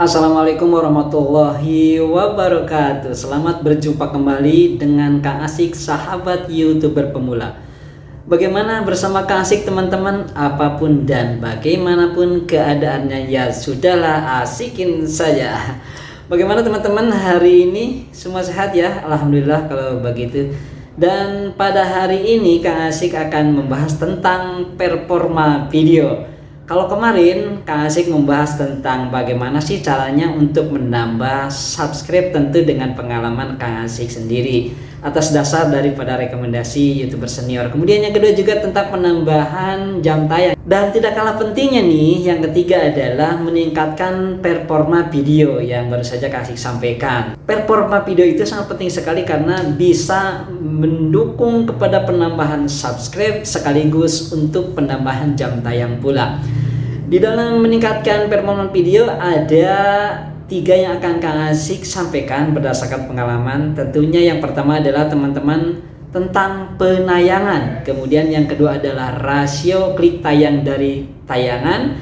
Assalamualaikum warahmatullahi wabarakatuh. Selamat berjumpa kembali dengan Kang Asik, sahabat YouTuber pemula. Bagaimana bersama Kang Asik teman-teman? Apapun dan bagaimanapun keadaannya, ya sudahlah, asikin saja. Bagaimana teman-teman hari ini? Semua sehat ya? Alhamdulillah kalau begitu. Dan pada hari ini Kang Asik akan membahas tentang performa video. Kalau kemarin Kang Asik membahas tentang bagaimana sih caranya untuk menambah subscribe, tentu dengan pengalaman Kang Asik sendiri atas dasar daripada rekomendasi YouTuber senior. Kemudian yang kedua juga tentang penambahan jam tayang. Dan tidak kalah pentingnya nih, yang ketiga adalah meningkatkan performa video yang baru saja Kang Asik sampaikan. Performa video itu sangat penting sekali karena bisa mendukung kepada penambahan subscribe sekaligus untuk penambahan jam tayang pula. Di dalam meningkatkan performa video ada 3 yang akan Kang Asik sampaikan berdasarkan pengalaman. Tentunya yang pertama adalah teman-teman tentang penayangan, kemudian yang kedua adalah rasio klik tayang dari tayangan,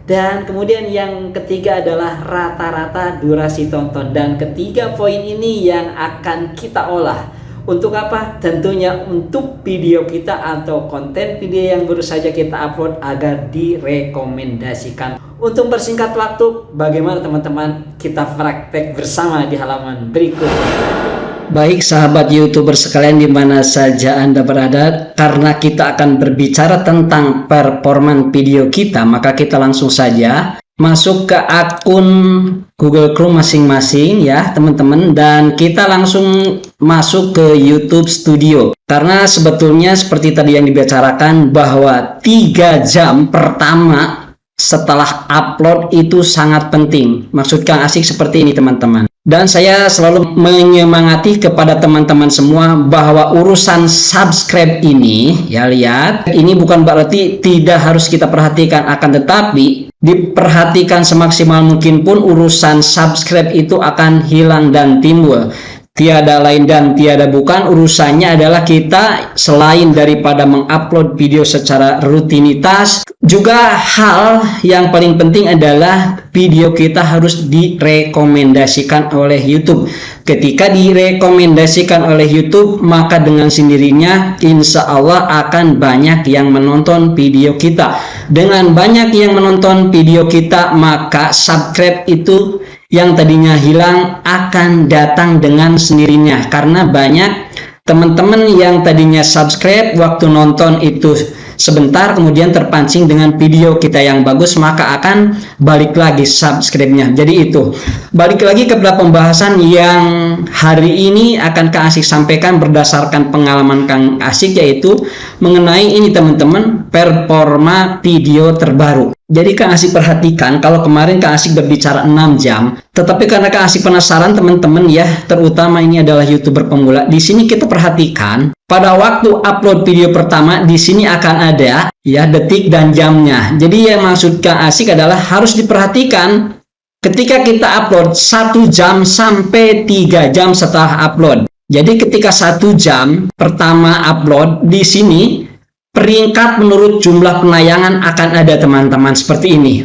dan kemudian yang ketiga adalah rata-rata durasi tonton. Dan ketiga poin ini yang akan kita olah. Untuk apa? Tentunya untuk video kita atau konten video yang baru saja kita upload agar direkomendasikan. Untuk persingkat waktu, bagaimana teman-teman? Kita praktek bersama di halaman berikut. Baik sahabat YouTuber sekalian di mana saja Anda berada, karena kita akan berbicara tentang performa video kita, maka kita langsung saja masuk ke akun Google Chrome masing-masing ya teman-teman, dan kita langsung masuk ke YouTube Studio. Karena sebetulnya seperti tadi yang dibicarakan bahwa 3 jam pertama setelah upload itu sangat penting. Maksud Kang Asik seperti ini teman-teman. Dan saya selalu menyemangati kepada teman-teman semua bahwa urusan subscribe ini, ya lihat, ini bukan berarti tidak harus kita perhatikan, akan tetapi diperhatikan semaksimal mungkin pun urusan subscribe itu akan hilang dan timbul. Tiada lain dan tiada bukan, urusannya adalah kita selain daripada mengupload video secara rutinitas, juga hal yang paling penting adalah video kita harus direkomendasikan oleh YouTube. Ketika direkomendasikan oleh YouTube, maka dengan sendirinya insya Allah akan banyak yang menonton video kita. Dengan banyak yang menonton video kita, maka subscribe itu yang tadinya hilang akan datang dengan sendirinya. Karena banyak teman-teman yang tadinya subscribe waktu nonton itu sebentar, kemudian terpancing dengan video kita yang bagus, maka akan balik lagi subscribe-nya. Jadi itu, balik lagi kepada pembahasan yang hari ini akan Kang Asik sampaikan berdasarkan pengalaman Kang Asik, yaitu mengenai ini teman-teman, performa video terbaru. Jadi Kang Asik perhatikan, kalau kemarin Kang Asik berbicara 6 jam, tetapi karena Kang Asik penasaran teman-teman ya, terutama ini adalah YouTuber pemula, di sini kita perhatikan pada waktu upload video pertama di sini akan ada ya detik dan jamnya. Jadi yang maksud Kang Asik adalah harus diperhatikan ketika kita upload 1 jam sampai 3 jam setelah upload. Jadi ketika 1 jam pertama upload di sini, peringkat menurut jumlah penayangan akan ada teman-teman seperti ini.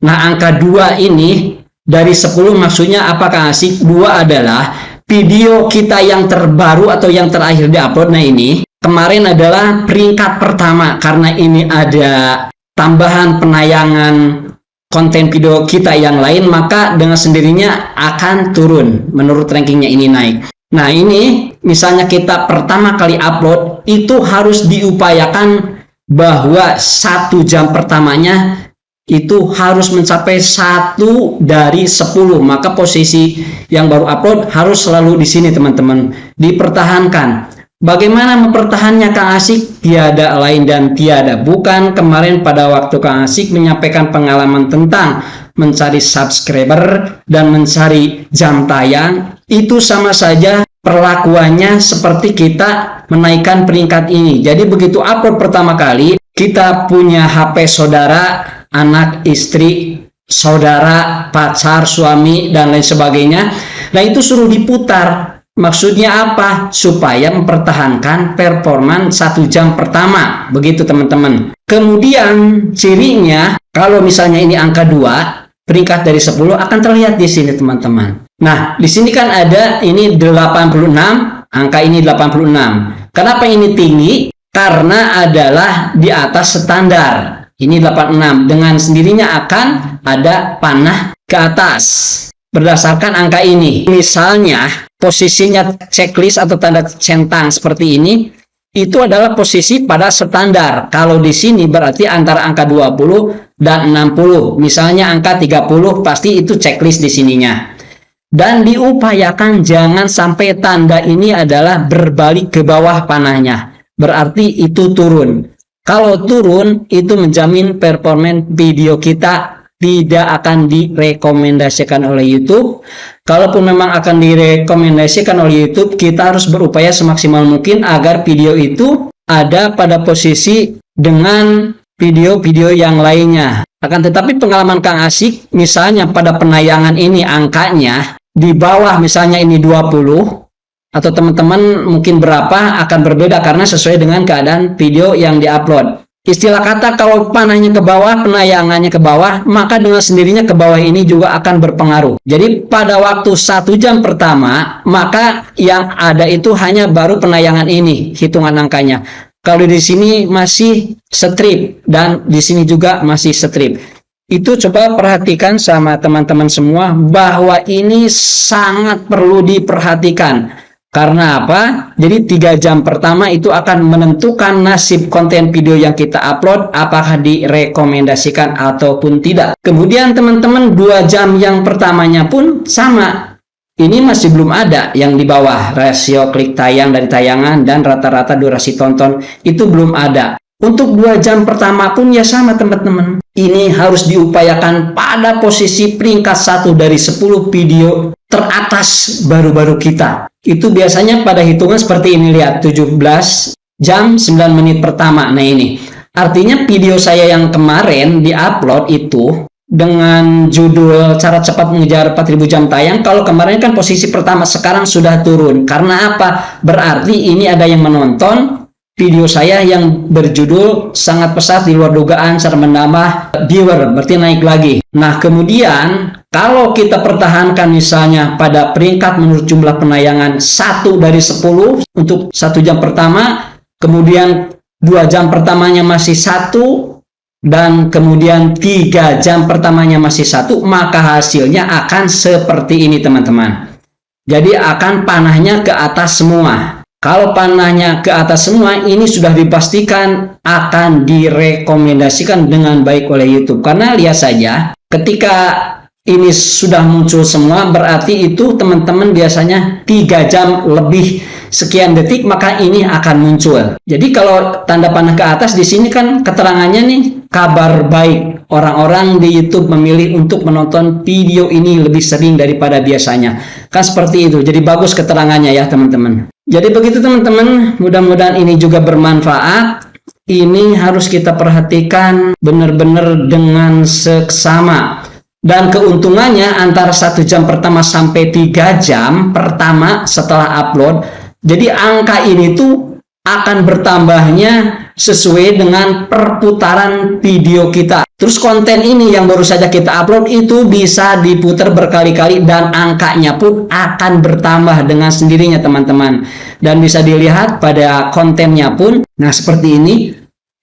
Nah, angka 2 ini dari 10 maksudnya apa Kang Asik? 2 adalah video kita yang terbaru atau yang terakhir diupload. Nah, ini kemarin adalah peringkat pertama karena ini ada tambahan penayangan konten video kita yang lain, maka dengan sendirinya akan turun menurut rankingnya ini naik. Nah, ini misalnya kita pertama kali upload, itu harus diupayakan bahwa 1 jam pertamanya itu harus mencapai 1 dari 10. Maka posisi yang baru upload harus selalu di sini teman-teman, dipertahankan. Bagaimana mempertahankannya Kang Asik? Tiada lain dan tiada bukan, kemarin pada waktu Kang Asik menyampaikan pengalaman tentang mencari subscriber dan mencari jam tayang, itu sama saja perlakuannya seperti kita menaikkan peringkat ini. Jadi begitu upload pertama kali, kita punya HP saudara, anak, istri, saudara, pacar, suami, dan lain sebagainya. Nah, itu suruh diputar. Maksudnya apa? Supaya mempertahankan performa 1 jam pertama. Begitu teman-teman. Kemudian cirinya, kalau misalnya ini angka 2, peringkat dari 10 akan terlihat di sini teman-teman. Nah, di sini kan ada ini 86, angka ini 86. Kenapa ini tinggi? Karena adalah di atas standar. Ini 86, dengan sendirinya akan ada panah ke atas. Berdasarkan angka ini, misalnya posisinya checklist atau tanda centang seperti ini, itu adalah posisi pada standar. Kalau di sini berarti antara angka 20 dan 60. Misalnya angka 30 pasti itu checklist di sininya. Dan diupayakan jangan sampai tanda ini adalah berbalik ke bawah panahnya. Berarti itu turun. Kalau turun itu menjamin performa video kita tidak akan direkomendasikan oleh YouTube. Kalaupun memang akan direkomendasikan oleh YouTube, kita harus berupaya semaksimal mungkin agar video itu ada pada posisi dengan video-video yang lainnya. Akan tetapi pengalaman Kang Asik, misalnya pada penayangan ini angkanya di bawah, misalnya ini 20, atau teman-teman mungkin berapa akan berbeda karena sesuai dengan keadaan video yang diupload. Istilah kata kalau panahnya ke bawah, penayangannya ke bawah, maka dengan sendirinya ke bawah ini juga akan berpengaruh. Jadi pada waktu 1 jam pertama, maka yang ada itu hanya baru penayangan ini, hitungan angkanya. Kalau di sini masih strip dan di sini juga masih strip. Itu coba perhatikan sama teman-teman semua bahwa ini sangat perlu diperhatikan. Karena apa? Jadi 3 jam pertama itu akan menentukan nasib konten video yang kita upload, apakah direkomendasikan ataupun tidak. Kemudian teman-teman 2 jam yang pertamanya pun sama. Ini masih belum ada yang di bawah, rasio klik tayang dari tayangan dan rata-rata durasi tonton itu belum ada. Untuk 2 jam pertama pun ya sama teman-teman. Ini harus diupayakan pada posisi peringkat 1 dari 10 video teratas baru-baru kita. Itu biasanya pada hitungan seperti ini, lihat 17 jam 9 menit pertama. Nah ini artinya video saya yang kemarin diupload itu dengan judul cara cepat mengejar 4000 jam tayang, kalau kemarin kan posisi pertama, sekarang sudah turun. Karena apa? Berarti ini ada yang menonton video saya yang berjudul sangat pesat di luar dugaan cara menambah viewer, berarti naik lagi. Nah kemudian kalau kita pertahankan misalnya pada peringkat menurut jumlah penayangan 1 dari 10 untuk 1 jam pertama, kemudian 2 jam pertamanya masih 1, dan kemudian 3 jam pertamanya masih 1, maka hasilnya akan seperti ini teman-teman. Jadi akan panahnya ke atas semua. Kalau panahnya ke atas semua, ini sudah dipastikan akan direkomendasikan dengan baik oleh YouTube. Karena lihat saja, ketika ini sudah muncul semua, berarti itu teman-teman biasanya 3 jam lebih sekian detik, maka ini akan muncul. Jadi kalau tanda panah ke atas di sini kan keterangannya nih, kabar baik. Orang-orang di YouTube memilih untuk menonton video ini lebih sering daripada biasanya. Kan seperti itu. Jadi bagus keterangannya ya teman-teman. Jadi begitu teman-teman, mudah-mudahan ini juga bermanfaat. Ini harus kita perhatikan benar-benar dengan seksama. Dan keuntungannya antara 1 jam pertama sampai 3 jam pertama setelah upload. Jadi angka ini tuh akan bertambahnya sesuai dengan perputaran video kita. Terus konten ini yang baru saja kita upload itu bisa diputar berkali-kali dan angkanya pun akan bertambah dengan sendirinya teman-teman. Dan bisa dilihat pada kontennya pun, nah seperti ini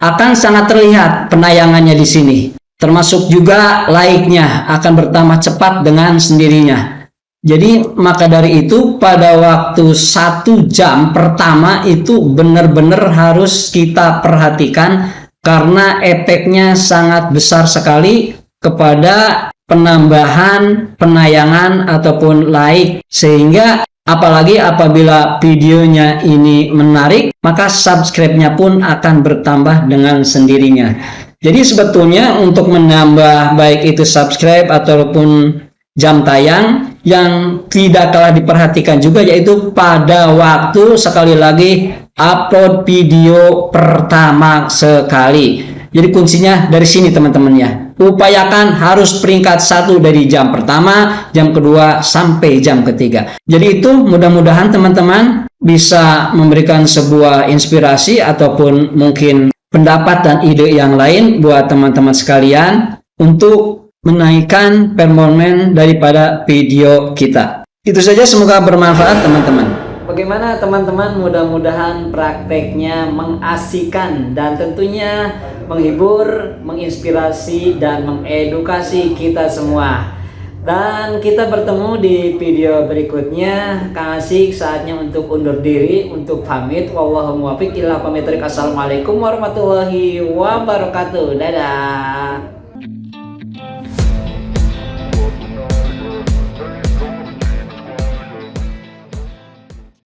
akan sangat terlihat penayangannya di sini. Termasuk juga like-nya akan bertambah cepat dengan sendirinya. Jadi maka dari itu pada waktu 1 jam pertama itu benar-benar harus kita perhatikan karena efeknya sangat besar sekali kepada penambahan penayangan ataupun like, sehingga apalagi apabila videonya ini menarik maka subscribe-nya pun akan bertambah dengan sendirinya. Jadi sebetulnya untuk menambah baik itu subscribe ataupun jam tayang, yang tidak kalah diperhatikan juga yaitu pada waktu sekali lagi upload video pertama sekali. Jadi kuncinya dari sini teman-teman ya. Upayakan harus peringkat 1 dari jam pertama, jam kedua sampai jam ketiga. Jadi itu mudah-mudahan teman-teman bisa memberikan sebuah inspirasi ataupun mungkin pendapat dan ide yang lain buat teman-teman sekalian untuk menaikkan performa daripada video kita. Itu saja, semoga bermanfaat teman-teman. Bagaimana teman-teman, mudah-mudahan prakteknya mengasihkan dan tentunya menghibur, menginspirasi, dan mengedukasi kita semua. Dan kita bertemu di video berikutnya. Kang Asik saatnya untuk undur diri, untuk pamit. Wallahu muwaffiq ila pamit. Assalamualaikum warahmatullahi wabarakatuh. Dadah.